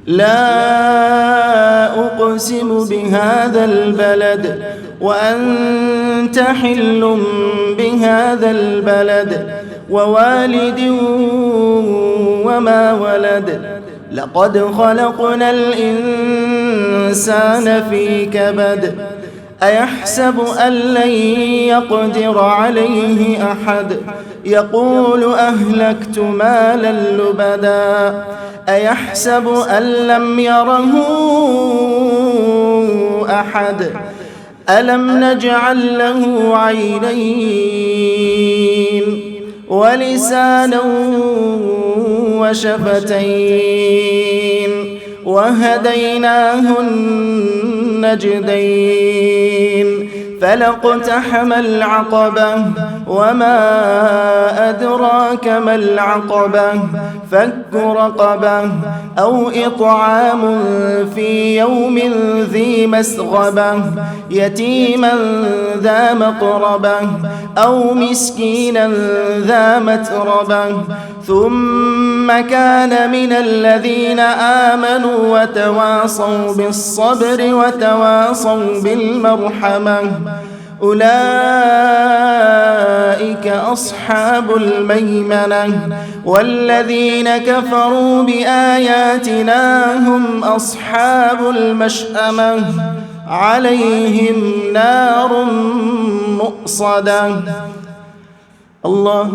لا أقسم بهذا البلد وأنت حل بهذا البلد ووالد وما ولد لقد خلقنا الإنسان في كبد أيحسب أن لن يقدر عليه أحد يقول أهلكت مالا لبدا أيحسب أن لم يره أحد ألم نجعل له عينين ولسانا وشفتين وهديناه النجدين فلاقتحم العقبة وما أدراك ما العقبة فك رقبة أو إطعام في يوم ذي مسغبة يتيما ذا مقربة أو مسكينا ذا متربة ثم كان من الذين آمنوا وتواصوا بالصبر وتواصوا بالمرحمة أولئك أصحاب الميمنة والذين كفروا بآياتنا هم أصحاب المشأمة عليهم نار مؤصدة. الله